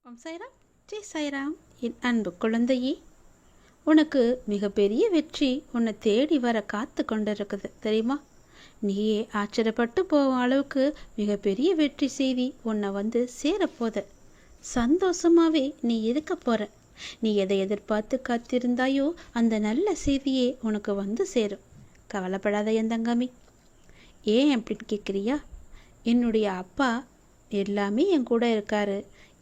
ஓம் சாய்ராம், ஜெய் சாய்ராம். என் அன்பு குழந்தையே, உனக்கு மிகப்பெரிய வெற்றி உன்னை தேடி வர காத்து கொண்டிருக்குது தெரியுமா? நீயே ஆச்சரியப்பட்டு போகும் அளவுக்கு மிகப்பெரிய வெற்றி செய்தி உன்னை வந்து சேரப்போத. சந்தோஷமாவே நீ இருக்க போற. நீ எதை எதிர்பார்த்து காத்திருந்தாயோ அந்த நல்ல செய்தியே உனக்கு வந்து சேரும். கவலைப்படாத என் தங்கமி. ஏன் அப்படின்னு கேட்குறியா? என்னுடைய அப்பா எல்லாமே என் கூட இருக்காரு.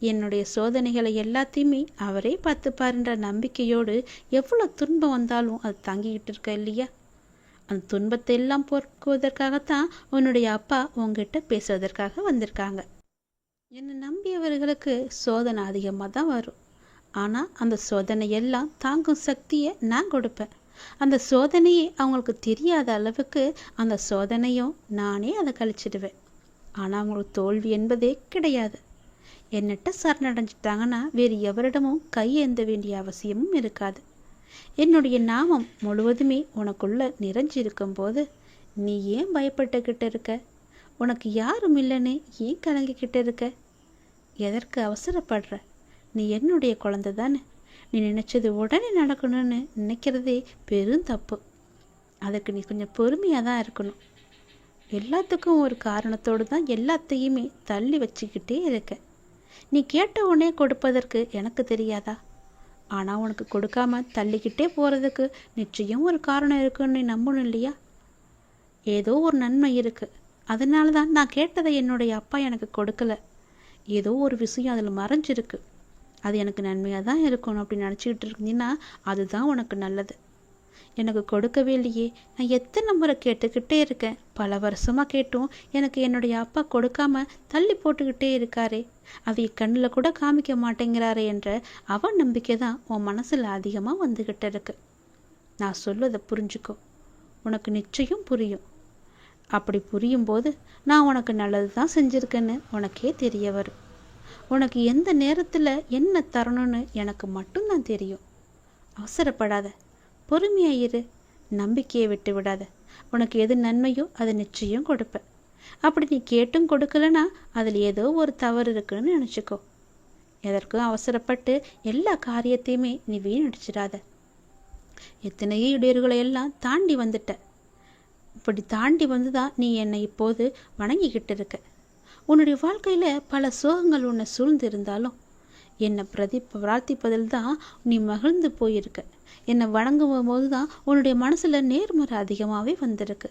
என்னுடைய சோதனைகளை எல்லாத்தையுமே அவரே பார்த்துப்பாருன்ற நம்பிக்கையோடு எவ்வளோ துன்பம் வந்தாலும் அது தாங்கிக்கிட்டு இருக்க இல்லையா? அந்த துன்பத்தை எல்லாம் போக்குவதற்காகத்தான் உன்னுடைய அப்பா உங்ககிட்ட பேசுவதற்காக வந்திருக்காங்க. என்னை நம்பியவர்களுக்கு சோதனை அதிகமாக தான் வரும். ஆனால் அந்த சோதனை எல்லாம் தாங்கும் சக்தியை நான் கொடுப்பேன். அந்த சோதனையே அவங்களுக்கு தெரியாத அளவுக்கு அந்த சோதனையும் நானே அதை கழிச்சிடுவேன். ஆனால் அவங்களுக்கு தோல்வி என்பதே கிடையாது. என்னட்ட சரணடைஞ்சிட்டாங்கன்னா வேறு எவரிடமும் கையேந்த வேண்டிய அவசியமும் இருக்காது. என்னுடைய நாமம் முழுவதுமே உனக்குள்ள நிறைஞ்சிருக்கும் போது நீ ஏன் பயப்பட்டுக்கிட்டு இருக்க? உனக்கு யாரும் இல்லைன்னு ஏன் கலங்கிக்கிட்டு இருக்க? எதற்கு அவசரப்படுற? நீ என்னுடைய குழந்தை தானே. நீ நினைச்சது உடனே நடக்கணும்னு நினைக்கிறதே பெரும் தப்பு. அதுக்கு நீ கொஞ்சம் பொறுமையாக தான் இருக்கணும். எல்லாத்துக்கும் ஒரு காரணத்தோடு தான் எல்லாத்தையுமே தள்ளி வச்சுக்கிட்டே இருக்க. நீ கேட்ட உடனே கொடுப்பதற்கு எனக்கு தெரியாதா? ஆனால் உனக்கு கொடுக்காம தள்ளிக்கிட்டே போகிறதுக்கு நிச்சயம் ஒரு காரணம் இருக்குன்னு நீ நம்பணும் இல்லையா? ஏதோ ஒரு நன்மை இருக்குது. அதனால தான் நான் கேட்டதை என்னுடைய அப்பா எனக்கு கொடுக்கல. ஏதோ ஒரு விஷயம் அதில் மறைஞ்சிருக்கு. அது எனக்கு நன்மையாக தான் இருக்கணும் அப்படின்னு நினச்சிக்கிட்டு இருந்தீங்கன்னா அதுதான் உனக்கு நல்லது. எனக்கு கொடுக்கவே இல்லையே. நான் எத்தனை முறை கேட்டுக்கிட்டே இருக்கேன். பல வருஷமாக கேட்டும் எனக்கு என்னுடைய அப்பா கொடுக்காம தள்ளி போட்டுக்கிட்டே இருக்காரே, அதை கண்ணில் கூட காமிக்க மாட்டேங்கிறாரே என்ற நம்பிக்கை தான் உன் மனசில் அதிகமாக வந்துக்கிட்டு இருக்கு. நான் சொல்வதை புரிஞ்சுக்கோ. உனக்கு நிச்சயம் புரியும். அப்படி புரியும் போது நான் உனக்கு நல்லது தான் செஞ்சுருக்கேன்னு உனக்கே தெரிய வரும். உனக்கு எந்த நேரத்தில் என்ன தரணும்னு எனக்கு மட்டும்தான் தெரியும். அவசரப்படாத, பொறுமையாயிரு. நம்பிக்கையை விட்டு விடாத. உனக்கு எது நன்மையோ அதை நிச்சயம் கொடுப்பேன். அப்படி நீ கேட்டும் கொடுக்கலனா அதில் ஏதோ ஒரு தவறு இருக்குன்னு நினச்சிக்கோ. எதற்கும் அவசரப்பட்டு எல்லா காரியத்தையுமே நீ வீணடிச்சிடாத. எத்தனையோ இடையூறுகளை எல்லாம் தாண்டி வந்துட்ட. இப்படி தாண்டி வந்து தான் நீ என்னை இப்போது வணங்கிக்கிட்டு இருக்க. உன்னுடைய வாழ்க்கையில் பல சோகங்கள் உன்னை சூழ்ந்து இருந்தாலும் என்னை பிரார்த்திப்பதில் தான் நீ மகிழ்ந்து போயிருக்க. என்னை வணங்கும் போது தான் உன்னுடைய மனசில் நேர்மறை அதிகமாகவே வந்திருக்கு.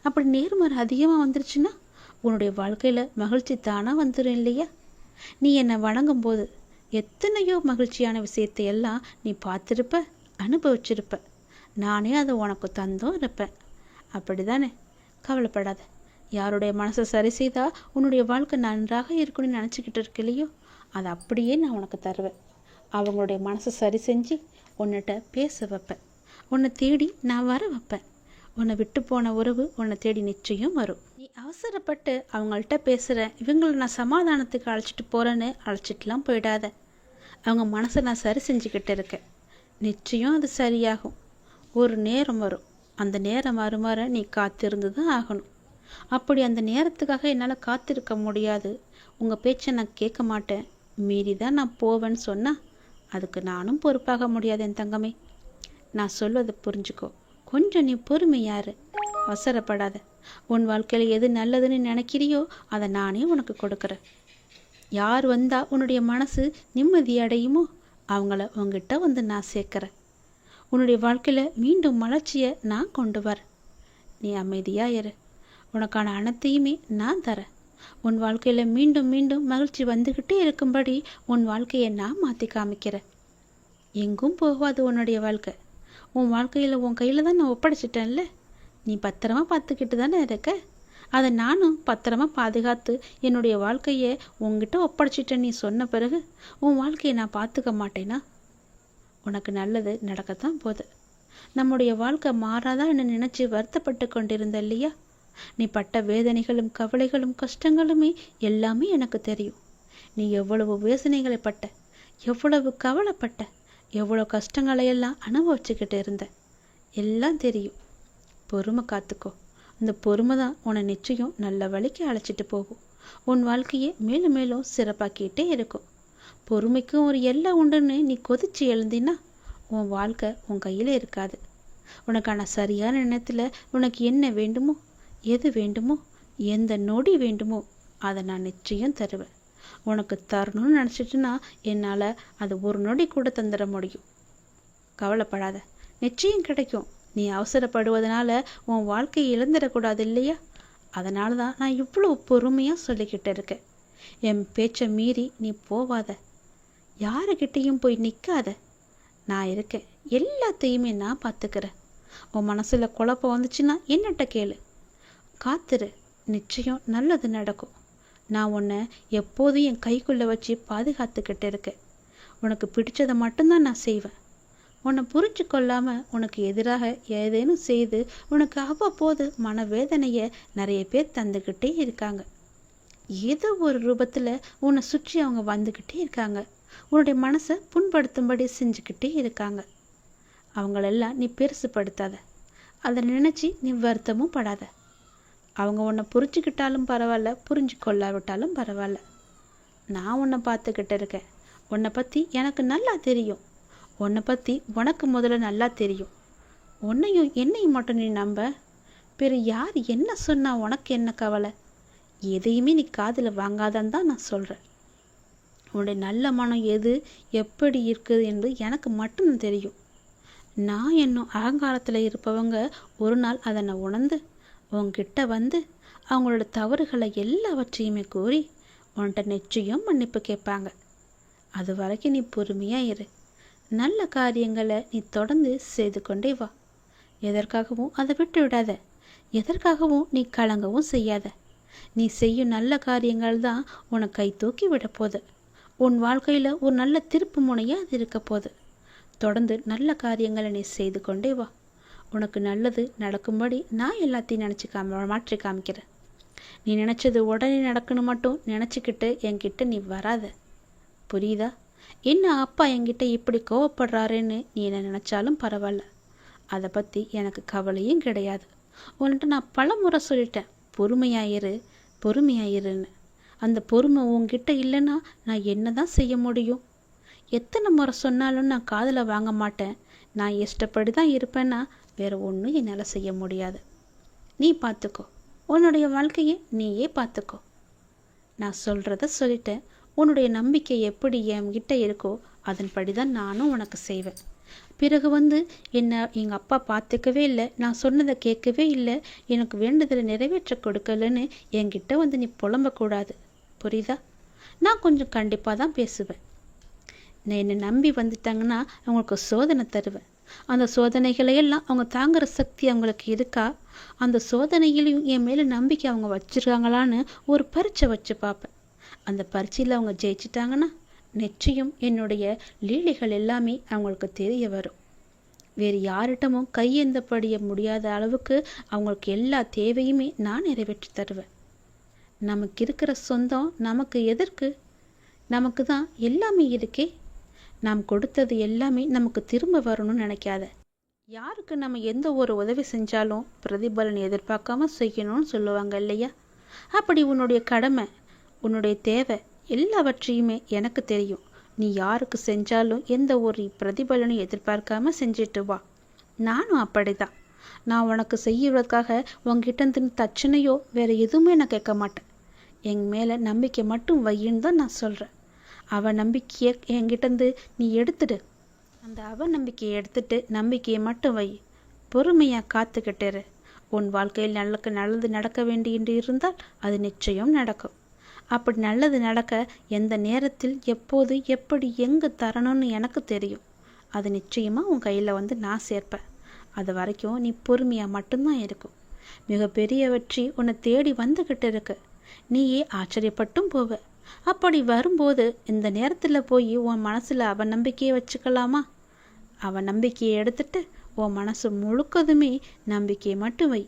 அப்படி நேர்மறை அதிகமாக வந்துருச்சுன்னா உன்னுடைய வாழ்க்கையில் மகிழ்ச்சி தானாக வந்துடும் இல்லையா? நீ என்னை வணங்கும் போது எத்தனையோ மகிழ்ச்சியான விஷயத்தை எல்லாம் நீ பார்த்துருப்ப, அனுபவிச்சிருப்ப. நானே அதை உனக்கு தந்தும் இருப்பேன். அப்படி தானே? கவலைப்படாத. யாருடைய மனசை சரி செய்தால் உன்னுடைய வாழ்க்கை நன்றாக இருக்குன்னு நினச்சிக்கிட்டு இருக்க இல்லையோ, அதை அப்படியே நான் உனக்கு தருவேன். அவங்களுடைய மனசை சரி செஞ்சு உன்னிட்ட பேச வைப்பேன். உன்னை தேடி நான் வர வைப்பேன். உன்னை விட்டு போன உறவு உன்னை தேடி நிச்சயம் வரும். நீ அவசரப்பட்டு அவங்கள்ட்ட பேசுகிற, இவங்களை நான் சமாதானத்துக்கு அழைச்சிட்டு போகிறேன்னு அழைச்சிட்டுலாம் போயிடாத. அவங்க மனசை நான் சரி செஞ்சுக்கிட்டு இருக்கேன். நிச்சயம் அது சரியாகும். ஒரு நேரம் வரும். அந்த நேரம் வருமாற நீ காத்திருந்து தான் ஆகணும். அப்படி அந்த நேரத்துக்காக என்னால் காத்திருக்க முடியாது, உங்கள் பேச்சை நான் கேட்க மாட்டேன், மீறி தான் நான் போவேன்னு சொன்னால் அதுக்கு நானும் பொறுப்பாக முடியாது என் தங்கமே. நான் சொல்வதை புரிஞ்சுக்கோ. கொஞ்சம் நீ பொறுமையாரு. அவசரப்படாத. உன் வாழ்க்கையில் எது நல்லதுன்னு நினைக்கிறியோ அதை நானே உனக்கு கொடுக்குறேன். யார் வந்தால் உன்னுடைய மனசு நிம்மதி அடையுமோ அவங்கள உங்ககிட்ட வந்து நான் சேர்க்குறேன். உன்னுடைய வாழ்க்கையில் மீண்டும் மலர்ச்சியை நான் கொண்டு வரேன். நீ அமைதியாக இரு. உனக்கான அனைத்தையுமே நான் தரேன். உன் வாழ்க்கையில் மீண்டும் மீண்டும் மகிழ்ச்சி வந்துக்கிட்டே இருக்கும்படி உன் வாழ்க்கையை நான் மாற்றி காமிக்கிறேன். எங்கும் போகாது உன்னுடைய வாழ்க்கை. உன் வாழ்க்கையில் உன் கையில் தான் நான் ஒப்படைச்சிட்டேன்ல. நீ பத்திரமா பார்த்துக்கிட்டு தானே இருக்க. அதை நானும் பத்திரமா பாதுகாத்து என்னுடைய வாழ்க்கையை உங்ககிட்ட ஒப்படைச்சிட்டேன். நீ சொன்ன பிறகு உன் வாழ்க்கையை நான் பார்த்துக்க மாட்டேனா? உனக்கு நல்லது நடக்கத்தான் போகுது. நம்முடைய வாழ்க்கை மாறாதான் என்ன நினச்சி வருத்தப்பட்டு கொண்டிருந்த இல்லையா? நீ பட்ட வேதனைகளும் கவலைகளும் கஷ்டங்களுமே எல்லாமே எனக்கு தெரியும். நீ எவ்வளவு வேதனைகளை பட்ட, எவ்வளவு கவலைப்பட்ட, எவ்வளோ கஷ்டங்களையெல்லாம் அனுபவிச்சுக்கிட்டு இருந்த, எல்லாம் தெரியும். பொறுமை காத்துக்கோ. அந்த பொறுமை தான் உன்னை நிச்சயம் நல்ல வழிக்கு அழைச்சிட்டு போகும். உன் வாழ்க்கையை மேலும் மேலும் சிறப்பாக்கிட்டே இருக்கும். பொறுமைக்கும் ஒரு எல்லை உண்டுன்னு நீ கொதிச்சு எழுந்தினா உன் வாழ்க்கை உன் கையில் இருக்காது. உனக்கான சரியான நேரத்தில் உனக்கு என்ன வேண்டுமோ, எது வேண்டுமோ, எந்த நொடி வேண்டுமோ அதை நான் நிச்சயம் தருவேன். உனக்கு தரணும்னு நினச்சிட்டுன்னா என்னால் அது ஒரு நொடி கூட தந்துட முடியும். கவலைப்படாத, நிச்சயம் கிடைக்கும். நீ அவசரப்படுவதனால உன் வாழ்க்கையை இழந்துடக்கூடாது இல்லையா? அதனால தான் நான் இவ்வளோ பொறுமையாக சொல்லிக்கிட்டு இருக்கேன். என் பேச்சை மீறி நீ போவாத, யாருக்கிட்டேயும் போய் நிற்காத. நான் இருக்கேன், எல்லாத்தையுமே நான் பார்த்துக்கிறேன். உன் மனசில் குழப்பம் வந்துச்சுன்னா என்னட்ட கேளு, காத்துரு, நிச்சயம் நல்லது நடக்கும். நான் உன்னை எப்போதும் என் கைக்குள்ளே வச்சு பாதுகாத்துக்கிட்டு இருக்கேன். உனக்கு பிடிச்சதை மட்டும்தான் நான் செய்வேன். உன்னை புரிஞ்சு கொள்ளாமல் உனக்கு எதிராக ஏதேனும் செய்து உனக்கு அவ்வப்போது மனவேதனையை நிறைய பேர் தந்துக்கிட்டே இருக்காங்க. ஏதோ ஒரு ரூபத்தில் உன்னை சுற்றி அவங்க வந்துக்கிட்டே இருக்காங்க. உன்னுடைய மனசை புண்படுத்தும்படி செஞ்சுக்கிட்டே இருக்காங்க. அவங்களெல்லாம் நீ பெருசுப்படுத்தாத, அதை நினச்சி நீ வருத்தமும் படாத. அவங்க உன்னை புரிஞ்சுக்கிட்டாலும் பரவாயில்ல, புரிஞ்சு கொள்ளாவிட்டாலும் பரவாயில்ல. நான் உன்னை பார்த்துக்கிட்டு இருக்கேன். உன்னை பற்றி எனக்கு நல்லா தெரியும். உன்னை பற்றி உனக்கு முதல்ல நல்லா தெரியும். உன்னையும் என்னையும் மட்டும் நீ நம்ப. பிற யார் என்ன சொன்னால் உனக்கு என்ன கவலை? எதையுமே நீ காதில் வாங்காதான்னு தான் நான் சொல்கிறேன். உன்னுடைய நல்ல மனம் எது எப்படி இருக்குது என்று எனக்கு மட்டும் தெரியும். நான் என்னும் அகங்காரத்தில் இருப்பவங்க ஒரு நாள் அதை நான் உணர்ந்து உன்கிட்ட வந்து அவங்களோட தவறுகளை எல்லாவற்றையுமே கூறி உன்கிட்ட நிச்சயம் மன்னிப்பு கேட்பாங்க. அது வரைக்கும் நீ பொறுமையாக இரு. நல்ல காரியங்களை நீ தொடர்ந்து செய்து கொண்டே வா. எதற்காகவும் அதை விட்டு விடாத. எதற்காகவும் நீ கலங்கவும் செய்யாத. நீ செய்யும் நல்ல காரியங்கள் தான் உனக்கு கை தூக்கி விட போகுது. உன் வாழ்க்கையில் ஒரு நல்ல திருப்பு முனையாக அது இருக்க போகுது. தொடர்ந்து நல்ல காரியங்களை நீ செய்து கொண்டே வா. உனக்கு நல்லது நடக்கும்படி நான் எல்லாத்தையும் மாற்றி காமிக்கிறேன். நீ நினச்சது உடனே நடக்கணும் மட்டும் நினச்சிக்கிட்டு என்கிட்ட நீ வராத. புரியுதா? என்ன அப்பா என்கிட்ட இப்படி கோவப்படுறாருன்னு நீ என்ன நினச்சாலும் பரவாயில்ல. அதை பற்றி எனக்கு கவலையும் கிடையாது. உன்கிட்ட நான் பல முறை சொல்லிட்டேன், பொறுமையாயிருன்னு. அந்த பொறுமை உன்கிட்ட இல்லைன்னா நான் என்ன தான் செய்ய முடியும்? எத்தனை முறை சொன்னாலும் நான் காதில் வாங்க மாட்டேன். நான் இஷ்டப்படி தான் இருப்பேன்னா வேறு ஒன்றும் என்னால் செய்ய முடியாது. நீ பார்த்துக்கோ, உன்னுடைய வாழ்க்கையை நீயே பார்த்துக்கோ. நான் சொல்கிறத சொல்லிட்டேன். உன்னுடைய நம்பிக்கை எப்படி என்கிட்ட இருக்கோ அதன்படி தான் நானும் உனக்கு செய்வேன். பிறகு என்னை எங்கள் அப்பா பார்த்துக்கவே இல்லை, நான் சொன்னதை கேட்கவே இல்லை, எனக்கு வேண்டுதலை நிறைவேற்ற கொடுக்கலன்னு என்கிட்ட நீ புலம்பக்கூடாது. புரியுதா? நான் கொஞ்சம் கண்டிப்பாக தான் பேசுவேன். நான் என்னை நம்பி வந்துட்டாங்கன்னா அவங்களுக்கு சோதனை தருவேன். அந்த சோதனைகளையெல்லாம் அவங்க தாங்குகிற சக்தி அவங்களுக்கு இருக்கா? அந்த சோதனையிலையும் என் மேலே நம்பிக்கை அவங்க வச்சுருக்காங்களான்னு ஒரு பரீட்சை வச்சு பார்ப்பேன். அந்த பரீட்சையில் அவங்க ஜெயிச்சிட்டாங்கன்னா நிச்சயம் என்னுடைய லீலைகள் எல்லாமே அவங்களுக்கு தெரிய வரும். வேறு யார்கிட்டமும் கையேந்தப்படிய முடியாத அளவுக்கு அவங்களுக்கு எல்லா தேவையுமே நான் நிறைவேற்றி தருவேன். நமக்கு இருக்கிற சொந்தம் நமக்கு எதற்கு? நமக்கு தான் எல்லாமே இருக்கே. நாம் கொடுத்தது எல்லாமே நமக்கு திரும்ப வரணும்னு நினைக்காத. யாருக்கு நம்ம எந்த ஒரு உதவி செஞ்சாலும் பிரதிபலன் எதிர்பார்க்காம செய்யணும்னு சொல்லுவாங்க இல்லையா? அப்படி உன்னுடைய கடமை, உன்னுடைய தேவை எல்லாவற்றையுமே எனக்கு தெரியும். நீ யாருக்கு செஞ்சாலும் எந்த ஒரு பிரதிபலனும் எதிர்பார்க்காம செஞ்சுட்டு வா. நானும் அப்படிதான். நான் உனக்கு செய்யறதுக்காக உங்ககிட்ட தச்சனையோ வேறு எதுவுமே நான் கேட்க மாட்டேன். என் மேலே நம்பிக்கை மட்டும் வையின்னு தான் நான் சொல்கிறேன். நம்பிக்கையை என்கிட்டேருந்து நீ எடுத்துடு. அந்த நம்பிக்கையை எடுத்துட்டு நம்பிக்கையை மட்டும் வை. பொறுமையாக காத்துக்கிட்டேரு. உன் வாழ்க்கையில் நல்லது நடக்க வேண்டியது இருந்தால் அது நிச்சயம் நடக்கும். அப்படி நல்லது நடக்க எந்த நேரத்தில் எப்போது எப்படி எங்கே தரணும்னு எனக்கு தெரியும். அது நிச்சயமாக உன் கையில் நான் சேர்ப்பேன். அது வரைக்கும் நீ பொறுமையாக மட்டும்தான் இருக்கும். மிகப்பெரிய வெற்றி உன்னை தேடி வந்துக்கிட்டு இருக்கு. நீயே ஆச்சரியப்பட்டும் போவ. அப்படி வரும்போது இந்த நேரத்தில் போய் உன் மனசில் நம்பிக்கையை வச்சுக்கலாமா? நம்பிக்கையை எடுத்துட்டு உன் மனசு முழுக்கதுமே நம்பிக்கையை மட்டும் வை.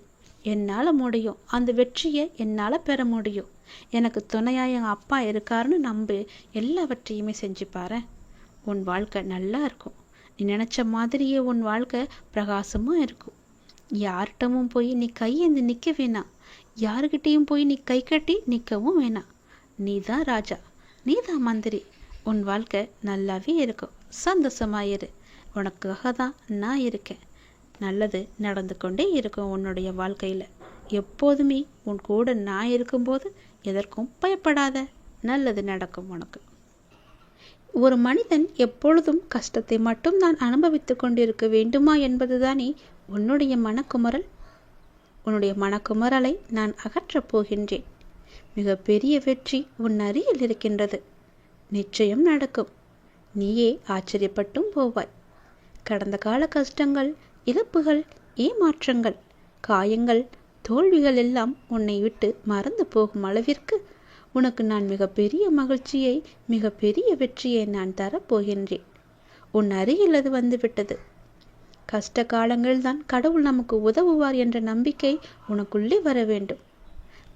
என்னால் முடியும், அந்த வெற்றியை என்னால் பெற முடியும், எனக்கு துணையாக எங்கள் அப்பா இருக்காருன்னு நம்பு. எல்லாவற்றையுமே செஞ்சு பாரு. உன் வாழ்க்கை நல்லா இருக்கும். நீ நினச்ச மாதிரியே உன் வாழ்க்கை பிரகாசமாக இருக்கும். யார்கிட்டமும் போய் நீ கையேந்து நிற்க வேணாம். யாருக்கிட்டேயும் போய் நீ கை கட்டி நிற்கவும் வேணாம். நீ தான் ராஜா, நீ தான் மந்திரி. உன் வாழ்க்கை நல்லாவே இருக்கும். சந்தோஷமாயிரு. உனக்காக தான் நான் இருக்கேன். நல்லது நடந்து கொண்டே இருக்கும் உன்னுடைய வாழ்க்கையில். எப்போதுமே உன் கூட நான் இருக்கும்போது எதற்கும் பயப்படாத. நல்லது நடக்கும் உனக்கு. ஒரு மனிதன் எப்பொழுதும் கஷ்டத்தை மட்டும் தான் அனுபவித்து கொண்டிருக்க வேண்டுமா என்பதுதானே உன்னுடைய மனக்குமரல். உன்னுடைய மனக்குமரலை நான் அகற்றப் போகின்றேன். மிக பெரிய வெற்றி உன் அருகில் இருக்கின்றது. நிச்சயம் நடக்கும். நீயே ஆச்சரியப்பட்டும் போவாய். கடந்த கால கஷ்டங்கள், இழப்புகள், ஏமாற்றங்கள், காயங்கள், தோல்விகள் எல்லாம் உன்னை விட்டு மறந்து போகும் அளவிற்கு உனக்கு நான் மிகப்பெரிய மகிழ்ச்சியை, மிகப்பெரிய வெற்றியை நான் தரப்போகின்றேன். உன் அருகில் அது வந்துவிட்டது. கஷ்ட காலங்கள்தான் கடவுள் நமக்கு உதவுவார் என்ற நம்பிக்கை உனக்குள்ளே வர வேண்டும்.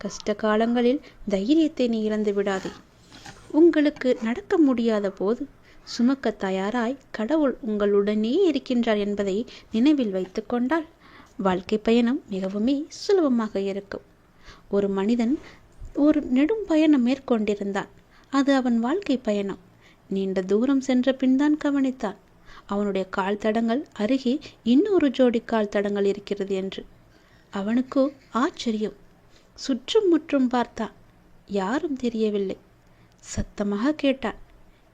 கஷ்ட காலங்களில் தைரியத்தை நீ இழந்து விடாதே. உங்களுக்கு நடக்க முடியாத போது சுமக்க தயாராய் கடவுள் உங்களுடனே இருக்கின்றார் என்பதை நினைவில் வைத்து கொண்டால் வாழ்க்கை பயணம் மிகவுமே சுலபமாக இருக்கும். ஒரு மனிதன் ஒரு நெடும் பயணம் மேற்கொண்டிருந்தான். அது அவன் வாழ்க்கை பயணம். நீண்ட தூரம் சென்ற பின்தான் கவனித்தான் அவனுடைய கால் தடங்கள் அருகே இன்னொரு ஜோடி கால் தடங்கள் இருக்கிறது என்று. அவனுக்கோ ஆச்சரியம். சுற்றும் முற்றும் பார்த்தான். யாரும் தெரியவில்லை. சத்தமாக கேட்டான்,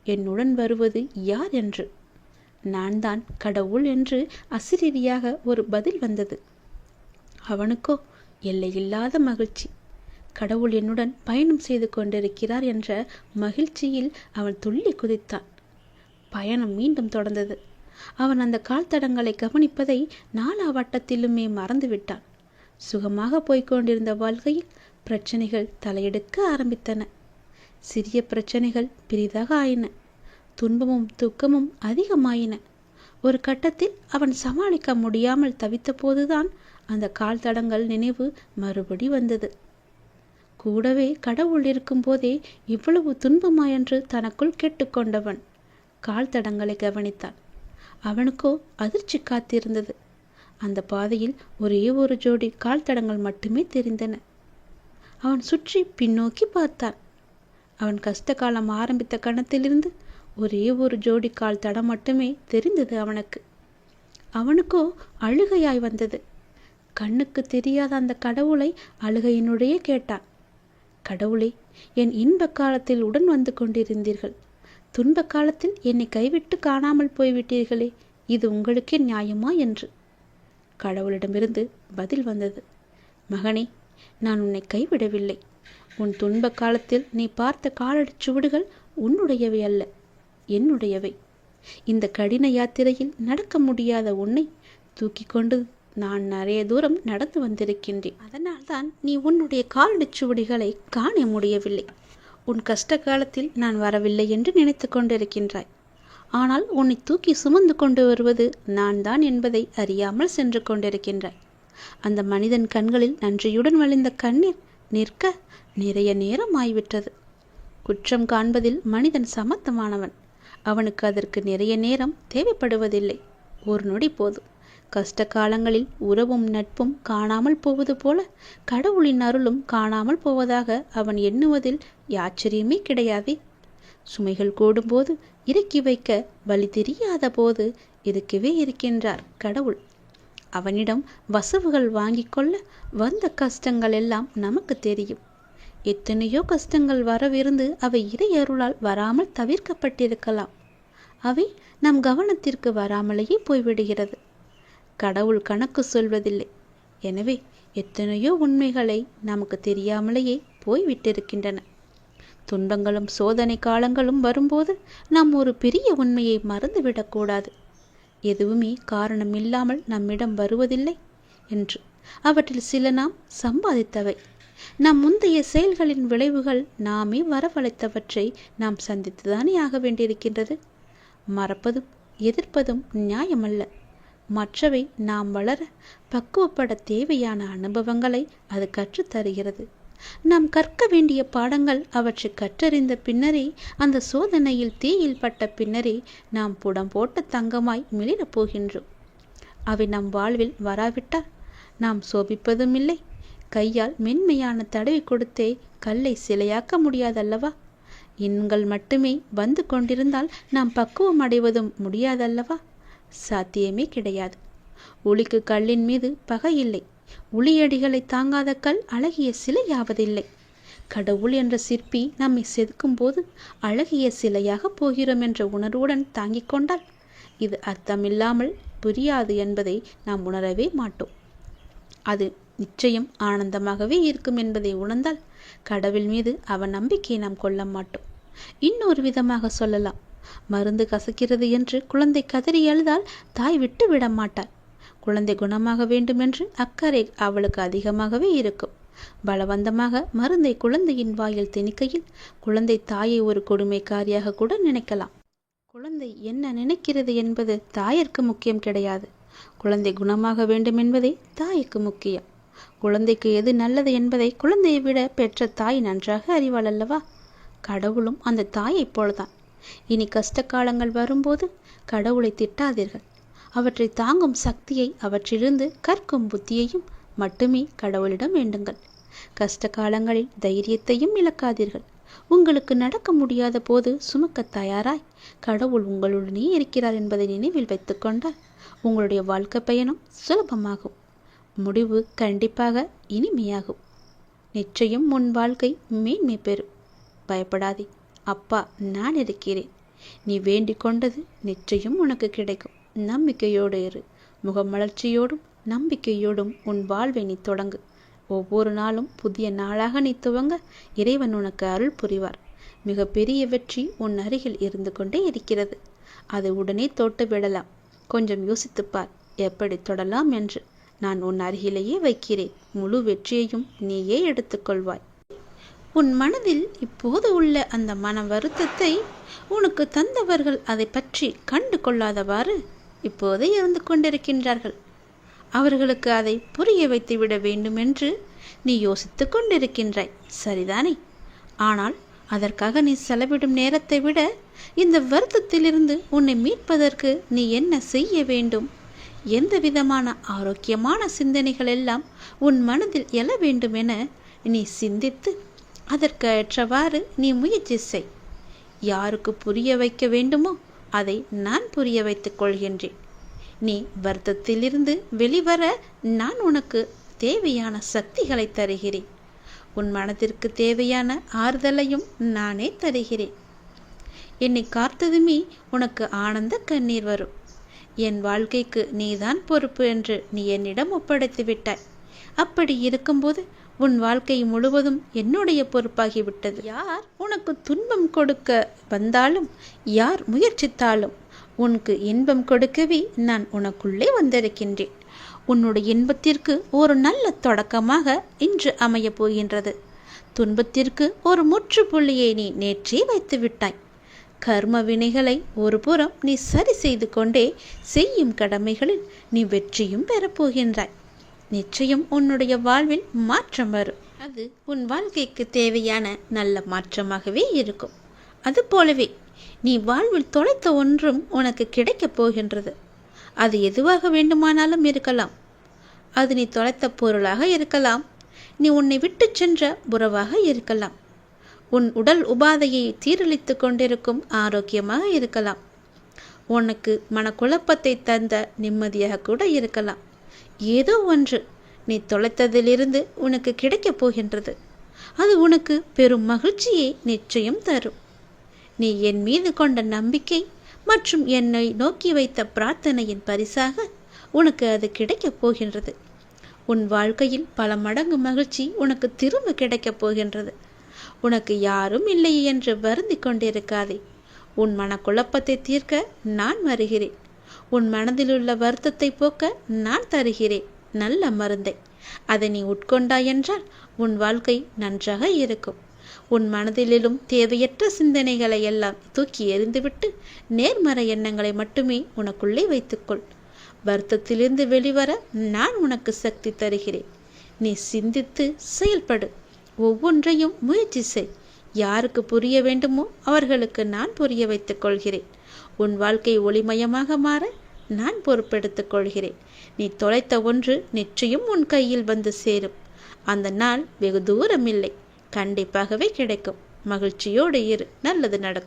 என்னுடன் வருவது யார் என்று. நான் தான் கடவுள் என்று அசிரீரியாக ஒரு பதில் வந்தது. அவனுக்கோ எல்லையில்லாத மகிழ்ச்சி. கடவுள் என்னுடன் பயணம் செய்து கொண்டிருக்கிறார் என்ற மகிழ்ச்சியில் அவன் துள்ளி குதித்தான். பயணம் மீண்டும் தொடர்ந்தது. அவன் அந்த கால் தடங்களை கவனிப்பதை நாலா வட்டத்திலுமே மறந்துவிட்டான். சுகமாக போய்கொண்டிருந்த வாழ்க்கையில் பிரச்சனைகள் தலையெடுக்க ஆரம்பித்தன. சிறிய பிரச்சனைகள் பெரிதாக ஆயின. துன்பமும் துக்கமும் அதிகமாயின. ஒரு கட்டத்தில் அவன் சமாளிக்க முடியாமல் தவித்த போதுதான் அந்த கால் தடங்கள் நினைவு மறுபடி வந்தது. கூடவே கடவுள் இருக்கும் போதே இவ்வளவு துன்பமா என்று தனக்குள் கேட்டுக்கொண்டவன் கால் தடங்களை கவனித்தான். அவனுக்கோ அதிர்ச்சி காத்திருந்தது. அந்த பாதையில் ஒரே ஒரு ஜோடி கால் தடங்கள் மட்டுமே தெரிந்தன. அவன் சுற்றி பின்னோக்கி பார்த்தான். அவன் கஷ்ட காலம் ஆரம்பித்த கணத்திலிருந்து ஒரே ஒரு ஜோடி கால் தடம் மட்டுமே தெரிந்தது அவனுக்கு. அவனுக்கோ அழுகையாய் வந்தது. கண்ணுக்கு தெரியாத அந்த கடவுளை அழுகையினுடைய கேட்டான். கடவுளே, என் இன்ப காலத்தில் உடன் வந்து கொண்டிருந்தீர்கள். துன்ப காலத்தில் என்னை கைவிட்டு காணாமல் போய்விட்டீர்களே, இது உங்களுக்கே நியாயமா என்று. கடவுளிடமிருந்து பதில் வந்தது. மகனே, நான் உன்னை கைவிடவில்லை. உன் துன்ப காலத்தில் நீ பார்த்த காலடி சுவடுகள் உன்னுடையவை அல்ல, என்னுடையவை. இந்த கடின யாத்திரையில் நடக்க முடியாத உன்னை தூக்கி கொண்டு நான் நிறைய தூரம் நடந்து வந்திருக்கின்றேன். அதனால்தான் நீ உன்னுடைய காலடி சுவடுகளை காண முடியவில்லை. உன் கஷ்ட காலத்தில் நான் வரவில்லை என்று நினைத்து கொண்டிருக்கின்றாய். ஆனால் உன்னை தூக்கி சுமந்து கொண்டு வருவது நான் தான் என்பதை அறியாமல் சென்று கொண்டிருக்கின்றாய். அந்த மனிதன் கண்களில் நன்றியுடன் வழிந்த கண்ணீர் நிற்க நிறைய நேரம் ஆய்விட்டது. குற்றம் காண்பதில் மனிதன் சமத்தமானவன். அவனுக்கு அதற்கு நிறைய நேரம் தேவைப்படுவதில்லை. ஒரு நொடி போதும். கஷ்ட காலங்களில் உறவும் நட்பும் காணாமல் போவது போல கடவுளின் அருளும் காணாமல் போவதாக அவன் எண்ணுவதில் ஆச்சரியமே கிடையாதே. சுமைகள் கூடும்போது இறக்கி வைக்க வழி தெரியாத போது இருக்கவே இருக்கின்றார் கடவுள். அவனிடம் வசவுகள் வாங்கி கொள்ள வந்த கஷ்டங்கள் எல்லாம் நமக்கு தெரியும். எத்தனையோ கஷ்டங்கள் வரவிருந்து அவை இறை அருளால் வராமல் தவிர்க்கப்பட்டிருக்கலாம். அவை நம் கவனத்திற்கு வராமலேயே போய்விடுகிறது. கடவுள் கணக்கு சொல்வதில்லை. எனவே எத்தனையோ உண்மைகளை நமக்கு தெரியாமலேயே போய்விட்டிருக்கின்றன. துன்பங்களும் சோதனை காலங்களும் வரும்போது நாம் ஒரு பெரிய உண்மையை மறந்துவிடக்கூடாது. எதுவுமே காரணம் இல்லாமல் நம்மிடம் வருவதில்லை என்று. அவற்றில் சில நாம் சம்பாதித்தவை. நம் முந்தைய செயல்களின் விளைவுகள் நாமே வரவழைத்தவற்றை நாம் சந்தித்துதானே ஆக வேண்டியிருக்கின்றது. மறப்பதும் எதிர்ப்பதும் நியாயமல்ல. மற்றவை நாம் வளர பக்குவப்பட தேவையான அனுபவங்களை அது கற்றுத்தருகிறது. நாம் கற்க வேண்டிய பாடங்கள் அவற்றை கற்றறிந்த பின்னரே, அந்த சோதனையில் தீயில் பட்ட பின்னரே நாம் புடம் போட்ட தங்கமாய் மிளிரப் போகின்றோம். அவை நம் வாழ்வில் வராவிட்டால் நாம் சோபிப்பதும் இல்லை. கையால் மென்மையான தடவி கொடுத்தே கல்லை சிலையாக்க முடியாதல்லவா? எண்கள் மட்டுமே வந்து கொண்டிருந்தால் நாம் பக்குவம் அடைவதும் முடியாதல்லவா? சாத்தியமே கிடையாது. உளிக்கு கல்லின் மீது பகை இல்லை. உளியடிகளை தாங்காத கல் அழகிய சிலையாவதில்லை. கடவுள் என்ற சிற்பி நம்மை செதுக்கும் போது அழகிய சிலையாக போகிறோம் என்ற உணர்வுடன் தாங்கிக் கொண்டால் இது அர்த்தமில்லாமல் புரியாது என்பதை நாம் உணரவே மாட்டோம். அது நிச்சயம் ஆனந்தமாகவே இருக்கும் என்பதை உணர்ந்தால் கடவுள் மீது அவன் நம்பிக்கையை நாம் கொள்ள மாட்டோம். இன்னொரு விதமாக சொல்லலாம், மருந்து கசக்கிறது என்று குழந்தை கதறி அழுதால் தாய் விட்டு விட மாட்டாள். குழந்தை குணமாக வேண்டுமென்று அக்கறை அவளுக்கு அதிகமாகவே இருக்கும். பலவந்தமாக மருந்தை குழந்தையின் வாயில் திணிக்கையில் குழந்தை தாயை ஒரு கொடுமைக்காரியாக கூட நினைக்கலாம். குழந்தை என்ன நினைக்கிறது என்பது தாயிற்கு முக்கியம் கிடையாது. குழந்தை குணமாக வேண்டும் என்பதே தாய்க்கு முக்கியம். குழந்தைக்கு எது நல்லது என்பதை குழந்தையை விட பெற்ற தாய் நன்றாக அறிவாள் அல்லவா? கடவுளும் அந்த தாயைப் போலதான். இனி கஷ்ட காலங்கள் வரும்போது கடவுளை திட்டாதீர்கள். அவற்றை தாங்கும் சக்தியை, அவற்றிலிருந்து கற்கும் புத்தியையும் மட்டுமே கடவுளிடம் வேண்டுங்கள். கஷ்ட காலங்களில் தைரியத்தையும் இழக்காதீர்கள். உங்களுக்கு நடக்க முடியாத போது சுமக்க தயாராய் கடவுள் உங்களுடனே இருக்கிறார் என்பதை நினைவில் வைத்துக் கொண்டால் உங்களுடைய வாழ்க்கை பயணம் சுலபமாகும். முடிவு கண்டிப்பாக இனிமையாகும். நிச்சயம் உன் வாழ்க்கை மேன்மை பெறும். பயப்படாதே, அப்பா நான் இருக்கிறேன். நீ வேண்டிக் கொண்டது நிச்சயம் உனக்கு கிடைக்கும். நம்பிக்கையோடு இரு. முகமலர்ச்சியோடும் நம்பிக்கையோடும் உன் வாழ்வை நீ தொடங்கு. ஒவ்வொரு நாளும் புதிய நாளாக நீ துவங்க இறைவன் உனக்கு அருள் புரிவார். மிக பெரிய வெற்றி உன் அருகில் இருந்து கொண்டே இருக்கிறது. அதை உடனே தொட்டு விடலாம். கொஞ்சம் யோசித்துப்பார் எப்படி தொடலாம் என்று. நான் உன் அருகிலேயே வைக்கிறேன். முழு வெற்றியையும் நீயே எடுத்துக்கொள்வாய். உன் மனதில் இப்போது உள்ள அந்த மன வருத்தத்தை உனக்கு தந்தவர்கள் அதை பற்றி கண்டு கொள்ளாதவாறு இப்போதே இருந்து கொண்டிருக்கின்றார்கள். அவர்களுக்கு அதை புரிய வைத்து விட வேண்டும் என்று நீ யோசித்து கொண்டிருக்கின்றாய், சரிதானே? ஆனால் அதற்காக நீ செலவிடும் நேரத்தை விட இந்த வருத்தத்திலிருந்து உன்னை மீட்பதற்கு நீ என்ன செய்ய வேண்டும்? எந்த விதமான ஆரோக்கியமான சிந்தனைகள் எல்லாம் உன் மனதில் எழ வேண்டும் என நீ சிந்தித்து அதற்கு ஏற்றவாறு நீ முயற்சி செய். யாருக்கு புரிய வைக்க வேண்டுமோ அதை நான் புரிய வைத்துக் கொள்கின்றேன். நீ வருத்தத்திலிருந்து வெளிவர நான் உனக்கு தேவையான சக்திகளை தருகிறேன். உன் மனதிற்கு தேவையான ஆறுதலையும் நானே தருகிறேன். என்னை காத்ததுமே உனக்கு ஆனந்த கண்ணீர் வரும். என் வாழ்க்கைக்கு நீதான் பொறுப்பு என்று நீ என்னிடம் ஒப்படைத்து விட்டாய். அப்படி இருக்கும்போது உன் வாழ்க்கை முழுவதும் என்னுடைய பொறுப்பாகிவிட்டது. யார் உனக்கு துன்பம் கொடுக்க வந்தாலும், யார் முயற்சித்தாலும் உனக்கு இன்பம் கொடுக்கவே நான் உனக்குள்ளே வந்திருக்கின்றேன். உன்னுடைய இன்பத்திற்கு ஒரு நல்ல தொடக்கமாக இன்று அமையப் போகின்றது. துன்பத்திற்கு ஒரு முற்றுப்புள்ளியை நீ நேற்றே வைத்து விட்டாய். கர்ம வினைகளை ஒரு புறம் நீ சரி செய்து கொண்டே செய்யும் கடமைகளில் நீ வெற்றியும் பெறப்போகின்றாய். நிச்சயம் உன்னுடைய வாழ்வில் மாற்றம் வரும். அது உன் வாழ்க்கைக்கு தேவையான நல்ல மாற்றமாகவே இருக்கும். அதுபோலவே நீ வாழ்வில் தொலைத்த ஒன்றும் உனக்கு கிடைக்கப் போகின்றது. அது எதுவாக வேண்டுமானாலும் இருக்கலாம். அது நீ தொலைத்த பொருளாக இருக்கலாம். நீ உன்னை விட்டு சென்ற உறவாக இருக்கலாம். உன் உடல் உபாதையை தீரழித்து கொண்டிருக்கும் ஆரோக்கியமாக இருக்கலாம். உனக்கு மனக்குழப்பத்தை தந்த நிம்மதியாக கூட இருக்கலாம். ஏதோ ஒன்று நீ தொலைத்ததிலிருந்து உனக்கு கிடைக்கப் போகின்றது. அது உனக்கு பெரும் மகிழ்ச்சியை நிச்சயம் தரும். நீ என் மீது கொண்ட நம்பிக்கை மற்றும் என்னை நோக்கி வைத்த பிரார்த்தனையின் பரிசாக உனக்கு அது கிடைக்கப் போகின்றது. உன் வாழ்க்கையில் பல மடங்கு மகிழ்ச்சி உனக்கு திரும்ப கிடைக்கப் போகின்றது. உனக்கு யாரும் இல்லை என்று வருந்தி கொண்டிருக்காதே. உன் மனக்குழப்பத்தை தீர்க்க நான் வருகிறேன். உன் மனதிலுள்ள வருத்தத்தை போக்க நான் தருகிறேன் நல்ல மருந்தை. அதை நீ உட்கொண்டாய் என்றால் உன் வாழ்க்கை நன்றாக இருக்கும். உன் மனதிலும் தேவையற்ற சிந்தனைகளை எல்லாம் தூக்கி எறிந்துவிட்டு நேர்மறை எண்ணங்களை மட்டுமே உனக்குள்ளே வைத்துக்கொள். வருத்தத்திலிருந்து வெளிவர நான் உனக்கு சக்தி தருகிறேன். நீ சிந்தித்து செயல்படு. ஒவ்வொன்றையும் முயற்சி செய். யாருக்கு புரிய வேண்டுமோ அவர்களுக்கு நான் புரிய வைத்துக் கொள்கிறேன். உன் வாழ்க்கை ஒளிமயமாக மாற நான் பொறுப்பெடுத்துக் கொள்கிறேன். நீ தொலைத்த ஒன்று நிச்சயம் உன் கையில் வந்து சேரும். அந்த நாள் வெகு தூரம் இல்லை, கண்டிப்பாகவே கிடைக்கும். மகிழ்ச்சியோடு இரு, நல்லது நடக்கும்.